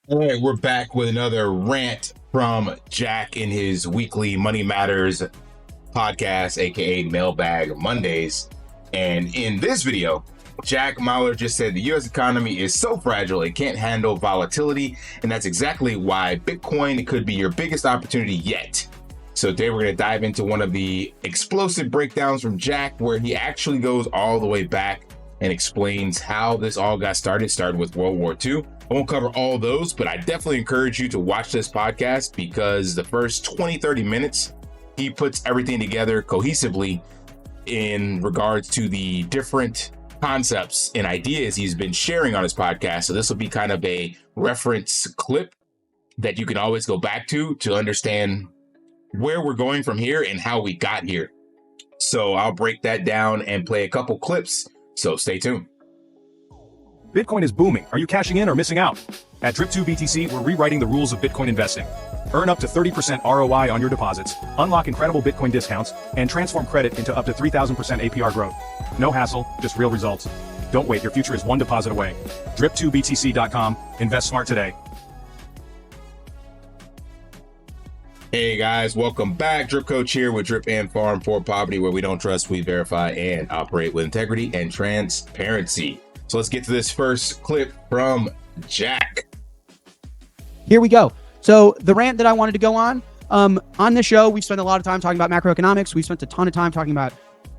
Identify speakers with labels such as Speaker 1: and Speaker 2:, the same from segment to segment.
Speaker 1: All right, we're back with another rant from Jack in his weekly Money Matters podcast, aka Mailbag Mondays. And in this video, Jack Mauler just said the US economy is so fragile it can't handle volatility, and that's exactly why Bitcoin could be your biggest opportunity yet. So today we're going to dive into one of the explosive breakdowns from Jack, where he actually goes all the way back and explains how this all got started with World War II. I won't cover all those, but I definitely encourage you to watch this podcast because the first 20-30 minutes, he puts everything together cohesively in regards to the different concepts and ideas he's been sharing on his podcast. So this will be kind of a reference clip that you can always go back to understand where we're going from here and how we got here. So I'll break that down and play a couple clips. So stay tuned.
Speaker 2: Bitcoin is booming. Are you cashing in or missing out? At Drip2BTC, we're rewriting the rules of Bitcoin investing. Earn up to 30% ROI on your deposits, unlock incredible Bitcoin discounts, and transform credit into up to 3,000% APR growth. No hassle, just real results. Don't wait, your future is one deposit away. Drip2BTC.com. Invest smart today.
Speaker 1: Hey guys, welcome back. Drip Coach here with Drip and Farm for Poverty, where we don't trust, we verify, and operate with integrity and transparency. So let's get to this first clip from Jack.
Speaker 3: Here we go. So the rant that I wanted to go on the show, we spent a lot of time talking about macroeconomics. We spent a ton of time talking about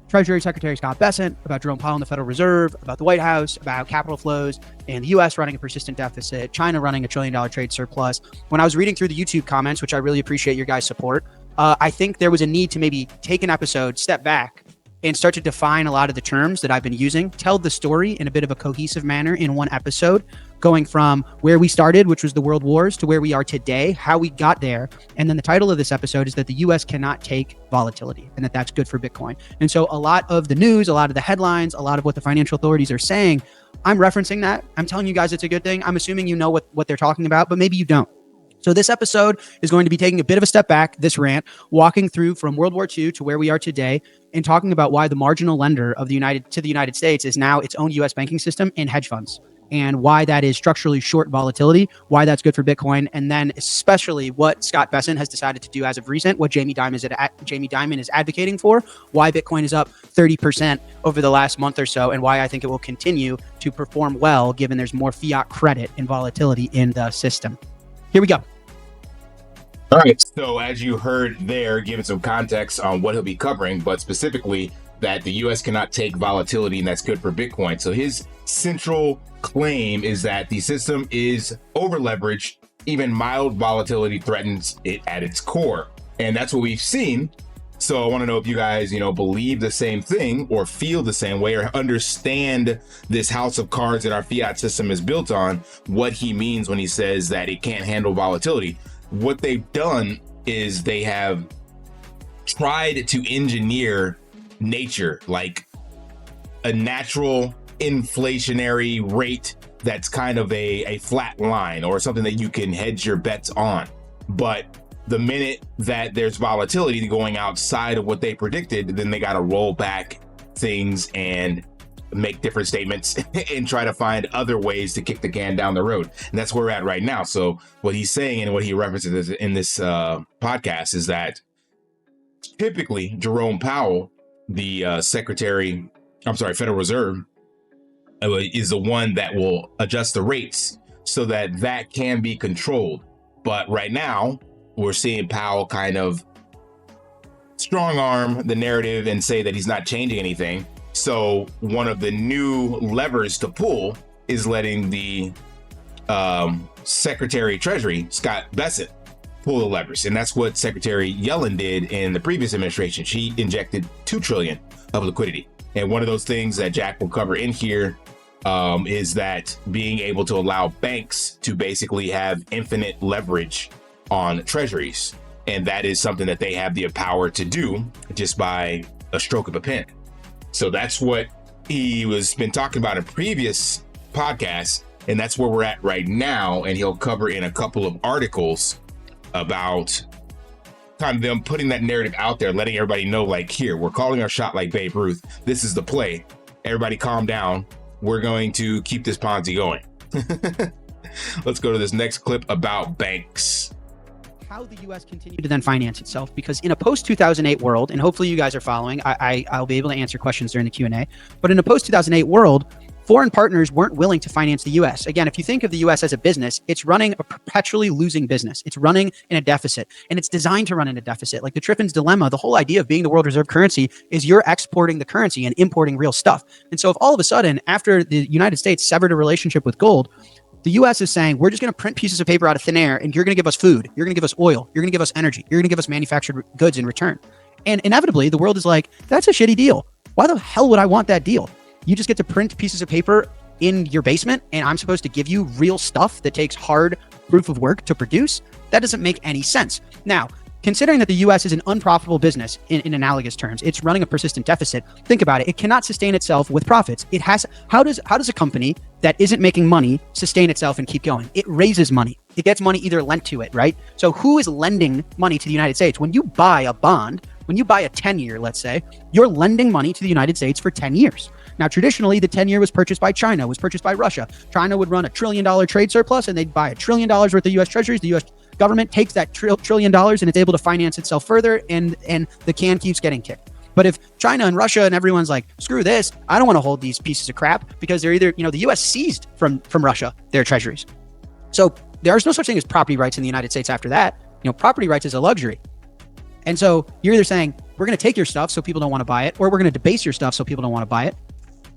Speaker 3: Treasury Secretary Scott Bessent, about Jerome Powell and the Federal Reserve, about the White House, about capital flows, and the U.S. running a persistent deficit, China running $1 trillion trade surplus. When I was reading through the YouTube comments, which I really appreciate your guys' support, I think there was a need to maybe take an episode, step back, and start to define a lot of the terms that I've been using, tell the story in a bit of a cohesive manner in one episode, going from where we started, which was the World Wars, to where we are today, how we got there. And then the title of this episode is that the US cannot take volatility and that that's good for Bitcoin. And so a lot of the news, a lot of the headlines, a lot of what the financial authorities are saying, I'm referencing that. I'm telling you guys it's a good thing. I'm assuming you know what they're talking about, but maybe you don't. So this episode is going to be taking a bit of a step back, this rant, walking through from World War II to where we are today and talking about why the marginal lender of the United States is now its own US banking system and hedge funds, and why that is structurally short volatility, why that's good for Bitcoin, and then especially what Scott Bessent has decided to do as of recent, what Jamie Dimon is advocating for, why Bitcoin is up 30% over the last month or so, and why I think it will continue to perform well given there's more fiat credit and volatility in the system. Here we go.
Speaker 1: All right, so as you heard there, giving some context on what he'll be covering, but specifically that the US cannot take volatility and that's good for Bitcoin. So his central claim is that the system is overleveraged, even mild volatility threatens it at its core. And that's what we've seen. So I want to know if you guys, believe the same thing or feel the same way or understand this house of cards that our fiat system is built on, what he means when he says that it can't handle volatility. What they've done is they have tried to engineer nature, like a natural inflationary rate that's kind of a flat line or something that you can hedge your bets on. But the minute that there's volatility going outside of what they predicted, then they got to roll back things and make different statements and try to find other ways to kick the can down the road. And that's where we're at right now. So what he's saying and what he references in this podcast is that typically Jerome Powell, the Federal Reserve, is the one that will adjust the rates so that can be controlled. But right now we're seeing Powell kind of strong arm the narrative and say that he's not changing anything. So one of the new levers to pull is letting the Secretary of Treasury, Scott Bessent, pull the levers. And that's what Secretary Yellen did in the previous administration. She injected $2 trillion of liquidity. And one of those things that Jack will cover in here is that being able to allow banks to basically have infinite leverage on treasuries. And that is something that they have the power to do just by a stroke of a pen. So that's what he was been talking about in previous podcasts, and that's where we're at right now. And he'll cover in a couple of articles about kind of them putting that narrative out there, letting everybody know, like, here, we're calling our shot like Babe Ruth. This is the play. Everybody calm down. We're going to keep this Ponzi going. Let's go to this next clip about banks.
Speaker 3: How the U.S. continue to then finance itself, because in a post-2008 world, and hopefully you guys are following, I'll be able to answer questions during the Q&A, but in a post-2008 world, foreign partners weren't willing to finance the U.S. Again, if you think of the U.S. as a business, it's running a perpetually losing business. It's running in a deficit, and it's designed to run in a deficit. Like the Triffin's dilemma, the whole idea of being the world reserve currency is you're exporting the currency and importing real stuff. And so if all of a sudden, after the United States severed a relationship with gold, the U.S. is saying, we're just going to print pieces of paper out of thin air, and you're going to give us food. You're going to give us oil. You're going to give us energy. You're going to give us manufactured goods in return. And inevitably, the world is like, that's a shitty deal. Why the hell would I want that deal? You just get to print pieces of paper in your basement, and I'm supposed to give you real stuff that takes hard proof of work to produce? That doesn't make any sense. Now, considering that the U.S. is an unprofitable business in analogous terms, it's running a persistent deficit. Think about it. It cannot sustain itself with profits. It has. How does a company that isn't making money sustain itself and keep going? It raises money. It gets money either lent to it, right? So who is lending money to the United States? When you buy a bond, when you buy a 10-year, let's say, you're lending money to the United States for 10 years. Now, traditionally, the 10-year was purchased by China, was purchased by Russia. China would run $1 trillion trade surplus, and they'd buy $1 trillion worth of U.S. Treasuries. The U.S. government takes that $1 trillion, and it's able to finance itself further, and the can keeps getting kicked. But if China and Russia and everyone's like, screw this, I don't want to hold these pieces of crap, because they're either, the U.S. seized from Russia their treasuries. So there's no such thing as property rights in the United States after that. Property rights is a luxury. And so you're either saying, we're going to take your stuff so people don't want to buy it, or we're going to debase your stuff so people don't want to buy it.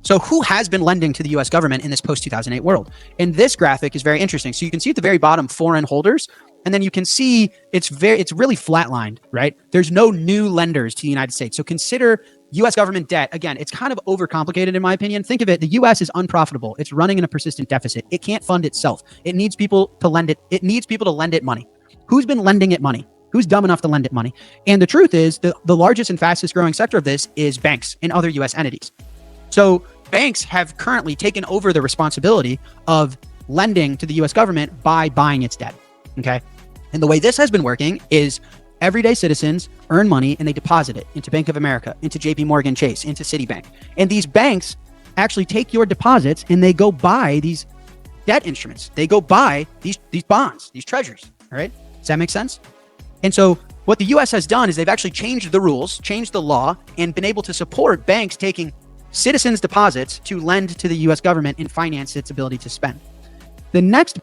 Speaker 3: So who has been lending to the U.S. government in this post-2008 world? And this graphic is very interesting. So you can see at the very bottom, foreign holders, and then you can see it's really flatlined, right? There's no new lenders to the United States. So consider U.S. government debt. Again, it's kind of overcomplicated in my opinion. Think of it. The U.S. is unprofitable. It's running in a persistent deficit. It can't fund itself. It needs people to lend it. It needs people to lend it money. Who's been lending it money? Who's dumb enough to lend it money? And the truth is the largest and fastest growing sector of this is banks and other U.S. entities. So banks have currently taken over the responsibility of lending to the U.S. government by buying its debt. Okay. And the way this has been working is everyday citizens earn money and they deposit it into Bank of America, into JP Morgan Chase, into Citibank. And these banks actually take your deposits and they go buy these debt instruments. They go buy these bonds, these treasuries. All right. Does that make sense? And so what the U.S. has done is they've actually changed the rules, changed the law, and been able to support banks taking citizens' deposits to lend to the U.S. government and finance its ability to spend. The next...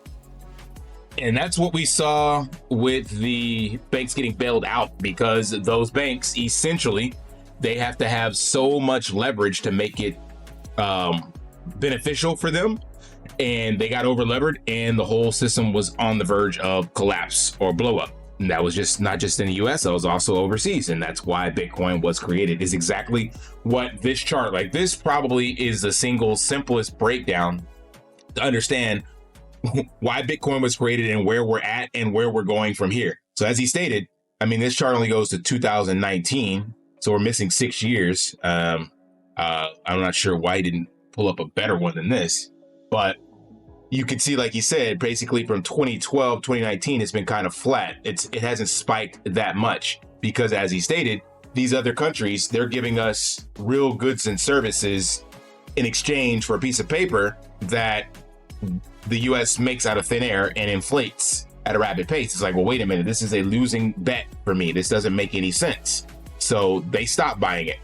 Speaker 1: And that's what we saw with the banks getting bailed out, because those banks, essentially, they have to have so much leverage to make it beneficial for them. And they got over-levered, and the whole system was on the verge of collapse or blow up. And that was just not just in the US, that was also overseas. And that's why Bitcoin was created, is exactly what this chart, like this probably is the single simplest breakdown to understand why Bitcoin was created and where we're at and where we're going from here. So as he stated, I mean, this chart only goes to 2019. So we're missing 6 years. I'm not sure why he didn't pull up a better one than this, but you can see, like he said, basically from 2012, 2019, it's been kind of flat. It hasn't spiked that much because, as he stated, these other countries, they're giving us real goods and services in exchange for a piece of paper that the US makes out of thin air and inflates at a rapid pace. It's like, well, wait a minute, this is a losing bet for me. This doesn't make any sense. So they stopped buying it.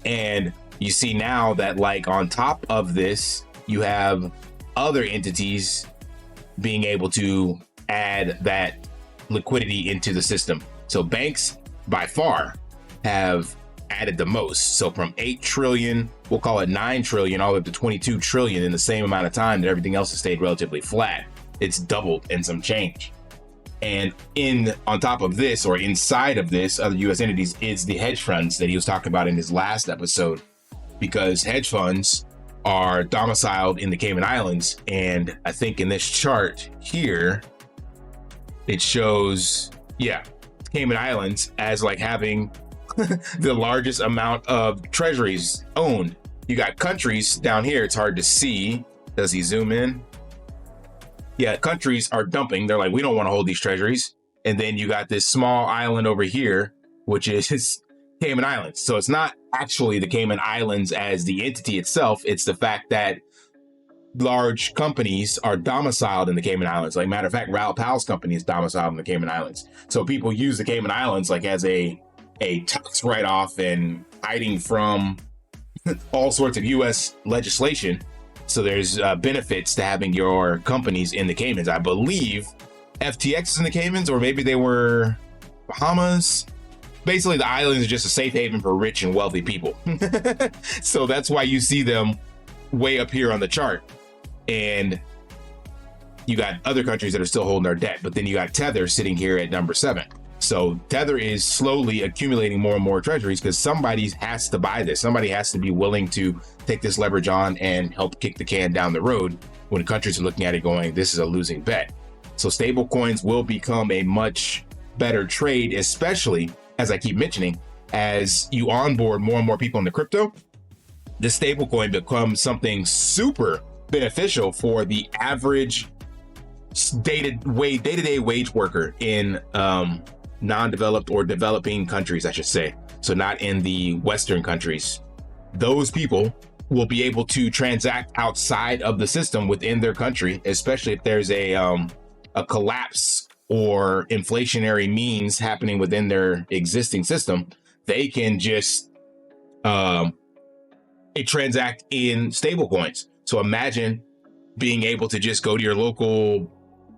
Speaker 1: And you see now that, like, on top of this, you have other entities being able to add that liquidity into the system. So banks by far have added the most. So from 8 trillion, we'll call it 9 trillion, all the way up to 22 trillion in the same amount of time that everything else has stayed relatively flat. It's doubled and some change. And on top of this, or inside of this, other US entities is the hedge funds that he was talking about in his last episode, because hedge funds are domiciled in the Cayman Islands. And I think in this chart here, it shows, Cayman Islands as like having the largest amount of treasuries owned. You got countries down here. It's hard to see. Does he zoom in? Yeah, countries are dumping. They're like, we don't want to hold these treasuries. And then you got this small island over here, which is Cayman Islands. So it's not actually the Cayman Islands as the entity itself. It's the fact that large companies are domiciled in the Cayman Islands. Like, matter of fact, Raoul Pal's company is domiciled in the Cayman Islands. So people use the Cayman Islands like as a tax write-off and hiding from all sorts of U.S. legislation. So there's benefits to having your companies in the Caymans. I believe FTX is in the Caymans, or maybe they were Bahamas. Basically, the islands are just a safe haven for rich and wealthy people. So that's why you see them way up here on the chart. And you got other countries that are still holding their debt, but then you got Tether sitting here at number 7. So Tether is slowly accumulating more and more treasuries because somebody has to buy this. Somebody has to be willing to take this leverage on and help kick the can down the road when countries are looking at it going, this is a losing bet. So stable coins will become a much better trade, especially, as I keep mentioning, as you onboard more and more people into crypto. The stable coin becomes something super beneficial for the average day-to-day wage worker in non-developed or developing countries, I should say. So not in the Western countries. Those people will be able to transact outside of the system within their country, especially if there's a collapse or inflationary means happening within their existing system. They can just transact in stable coins. So imagine being able to just go to your local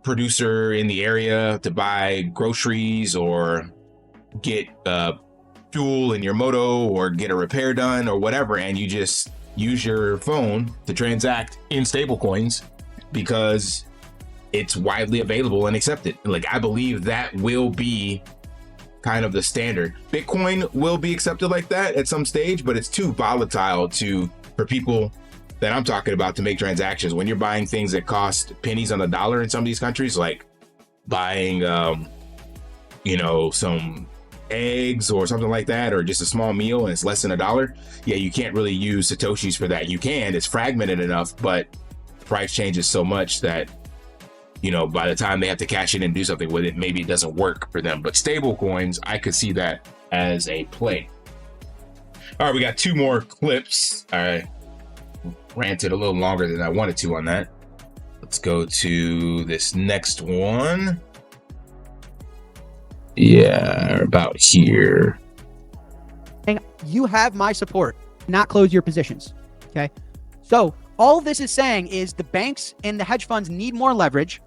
Speaker 1: producer in the area to buy groceries or get fuel in your moto or get a repair done or whatever, and you just use your phone to transact in stable coins because it's widely available and accepted. Like, I believe that will be kind of the standard. Bitcoin will be accepted like that at some stage, but it's too volatile for people that I'm talking about to make transactions. When you're buying things that cost pennies on the dollar in some of these countries, like buying, some eggs or something like that, or just a small meal and it's less than $1. Yeah, you can't really use Satoshis for that. You can, it's fragmented enough, but the price changes so much that, by the time they have to cash in and do something with it, maybe it doesn't work for them. But stable coins, I could see that as a play. All right, we got 2 more clips. I ranted a little longer than I wanted to on that. Let's go to this next one. Yeah, about here.
Speaker 3: You have my support. Not close your positions. Okay. So all this is saying is the banks and the hedge funds need more leverage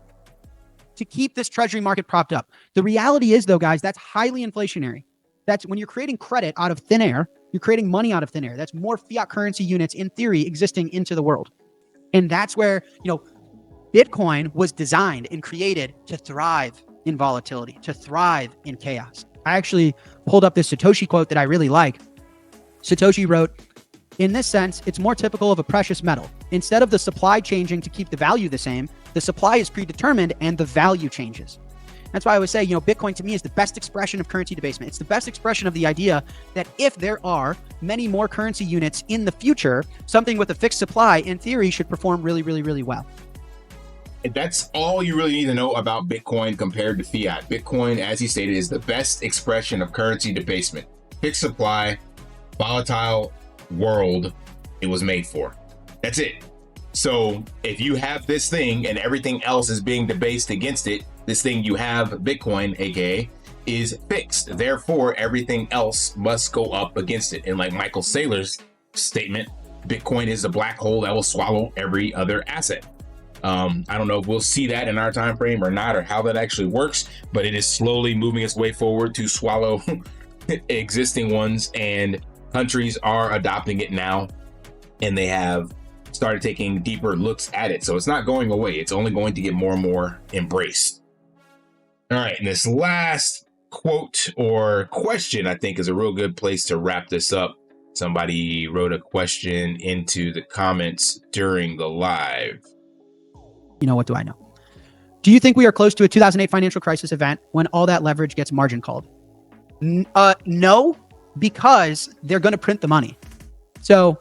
Speaker 3: to keep this treasury market propped up. The reality is, though, guys, that's highly inflationary. That's when you're creating credit out of thin air, you're creating money out of thin air. That's more fiat currency units, in theory, existing into the world. And that's where, Bitcoin was designed and created to thrive in volatility, to thrive in chaos. I actually pulled up this Satoshi quote that I really like. Satoshi wrote, "In this sense, it's more typical of a precious metal. Instead of the supply changing to keep the value the same, the supply is predetermined and the value changes." That's why I would say, Bitcoin to me is the best expression of currency debasement. It's the best expression of the idea that if there are many more currency units in the future, something with a fixed supply, in theory, should perform really, really, really well.
Speaker 1: That's all you really need to know about Bitcoin compared to fiat. Bitcoin, as he stated, is the best expression of currency debasement. Fixed supply, volatile world it was made for. That's it. So if you have this thing and everything else is being debased against it, this thing you have, Bitcoin, aka, is fixed. Therefore, everything else must go up against it. And like Michael Saylor's statement, Bitcoin is a black hole that will swallow every other asset. I don't know if we'll see that in our time frame or not, or how that actually works, but it is slowly moving its way forward to swallow existing ones, and countries are adopting it now, and they have started taking deeper looks at it. So it's not going away. It's only going to get more and more embraced. All right, and this last quote or question, I think, is a real good place to wrap this up. Somebody wrote a question into the comments during the live.
Speaker 3: What do I know? Do you think we are close to a 2008 financial crisis event when all that leverage gets margin called? No, because they're going to print the money. So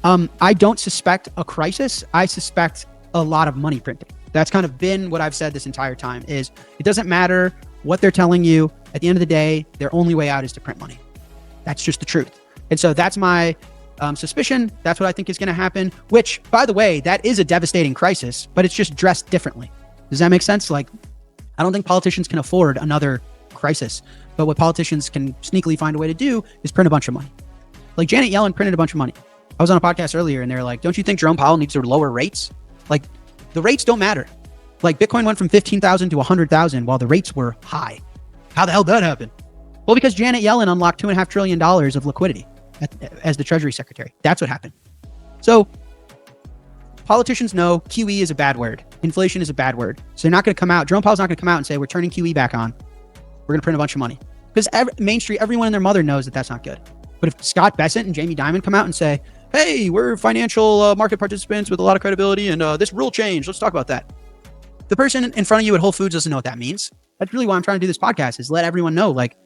Speaker 3: I don't suspect a crisis. I suspect a lot of money printing. That's kind of been what I've said this entire time, is it doesn't matter what they're telling you. At the end of the day, their only way out is to print money. That's just the truth. And so that's my suspicion. That's what I think is going to happen, which, by the way, that is a devastating crisis, but it's just dressed differently. Does that make sense? Like, I don't think politicians can afford another crisis, but what politicians can sneakily find a way to do is print a bunch of money. Like Janet Yellen printed a bunch of money. I was on a podcast earlier and they're like, don't you think Jerome Powell needs to lower rates? Like, the rates don't matter. Like, Bitcoin went from 15,000 to 100,000 while the rates were high. How the hell did that happen? Well, because Janet Yellen unlocked $2.5 trillion of liquidity as the Treasury Secretary. That's what happened. So politicians know QE is a bad word. Inflation is a bad word. So they're not going to come out. Jerome Powell's not going to come out and say, we're turning QE back on. We're going to print a bunch of money. Because Main Street, everyone and their mother knows that that's not good. But if Scott Bessent and Jamie Dimon come out and say, hey, we're financial market participants with a lot of credibility and this rule change, let's talk about that. The person in front of you at Whole Foods doesn't know what that means. That's really why I'm trying to do this podcast, is let everyone know, like,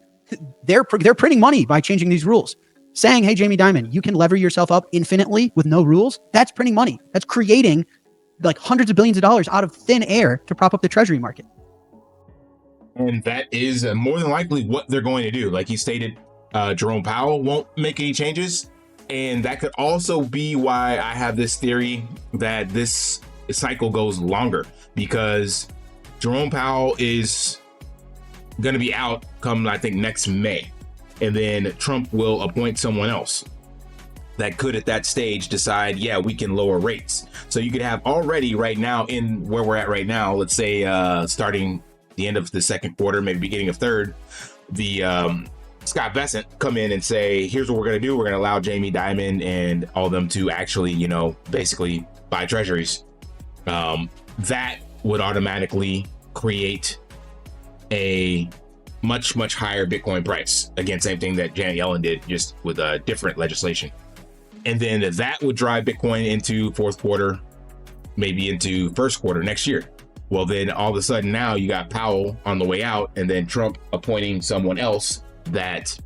Speaker 3: they're printing money by changing these rules. Saying, hey, Jamie Dimon, you can lever yourself up infinitely with no rules. That's printing money. That's creating like hundreds of billions of dollars out of thin air to prop up the Treasury market.
Speaker 1: And that is more than likely what they're going to do. Like he stated, Jerome Powell won't make any changes. And that could also be why I have this theory that this cycle goes longer, because Jerome Powell is going to be out come, I think, next May. And then Trump will appoint someone else that could at that stage decide, yeah, we can lower rates. So you could have already right now, in where we're at right now, let's say starting the end of the second quarter, maybe beginning of third, the Scott Bessent come in and say, here's what we're going to do. We're going to allow Jamie Dimon and all of them to actually, basically buy treasuries. That would automatically create a much, much higher Bitcoin price. Again, same thing that Janet Yellen did, just with a different legislation. And then that would drive Bitcoin into fourth quarter, maybe into first quarter next year. Well, then all of a sudden now you got Powell on the way out, and then Trump appointing someone else that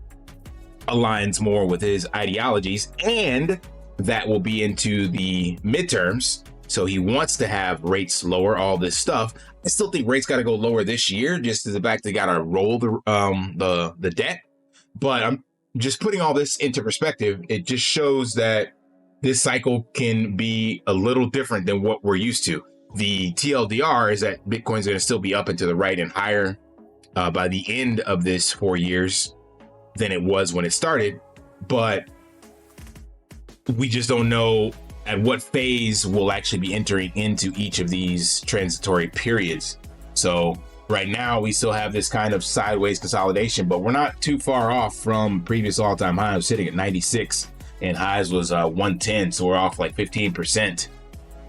Speaker 1: aligns more with his ideologies, and that will be into the midterms. So he wants to have rates lower, all this stuff. I still think rates got to go lower this year, just as the fact they got to roll the debt. But I'm just putting all this into perspective. It just shows that this cycle can be a little different than what we're used to. The TLDR is that Bitcoin's going to still be up and to the right and higher by the end of this 4 years than it was when it started. But we just don't know at what phase we'll actually be entering into each of these transitory periods. So right now we still have this kind of sideways consolidation, but we're not too far off from previous all-time highs, sitting at 96, and highs was 110. So we're off like 15%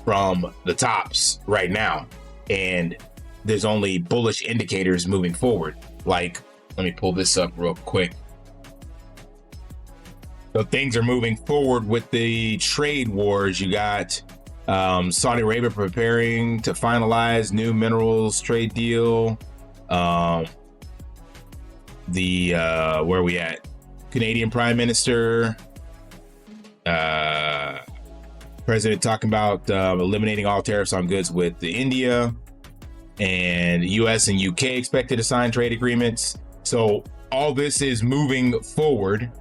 Speaker 1: from the tops right now. And there's only bullish indicators moving forward. Like, let me pull this up real quick. So things are moving forward with the trade wars. You got Saudi Arabia preparing to finalize new minerals trade deal. Where are we at? Canadian Prime Minister, President talking about eliminating all tariffs on goods with India, and US and UK expected to sign trade agreements. So all this is moving forward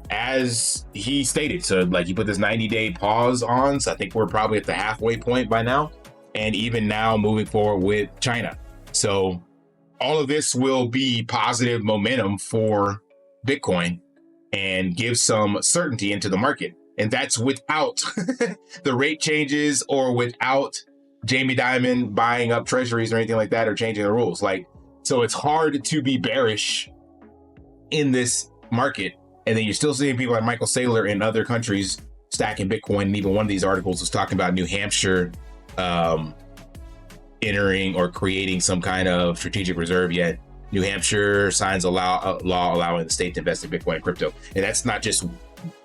Speaker 1: as he stated. So like, you put this 90-day pause on, so I think we're probably at the halfway point by now, and even now moving forward with China. So all of this will be positive momentum for Bitcoin and give some certainty into the market. And that's without the rate changes or without Jamie Dimon buying up treasuries or anything like that, or changing the rules. Like, so it's hard to be bearish in this market. And then you're still seeing people like Michael Saylor in other countries stacking Bitcoin. And even one of these articles was talking about New Hampshire entering or creating some kind of strategic reserve. Yet New Hampshire signs a law allowing the state to invest in Bitcoin and crypto. And that's not just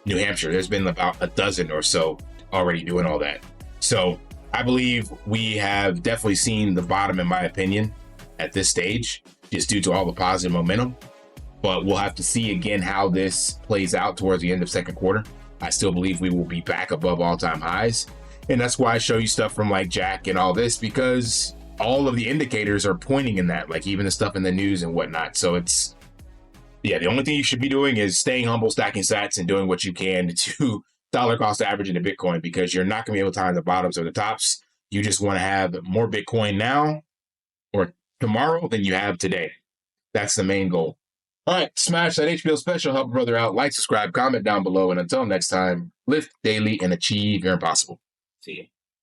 Speaker 1: New Hampshire. There's been about a dozen or so already doing all that. So I believe we have definitely seen the bottom, in my opinion, at this stage, just due to all the positive momentum. But we'll have to see again how this plays out towards the end of second quarter. I still believe we will be back above all-time highs. And that's why I show you stuff from like Jack and all this, because all of the indicators are pointing in that, like even the stuff in the news and whatnot. So it's, yeah, the only thing you should be doing is staying humble, stacking sats, and doing what you can to dollar cost average into Bitcoin, because you're not going to be able to time the bottoms or the tops. You just want to have more Bitcoin now or tomorrow than you have today. That's the main goal. All right, smash that HBO special, help a brother out, like, subscribe, comment down below, and until next time, lift daily and achieve your impossible. See you.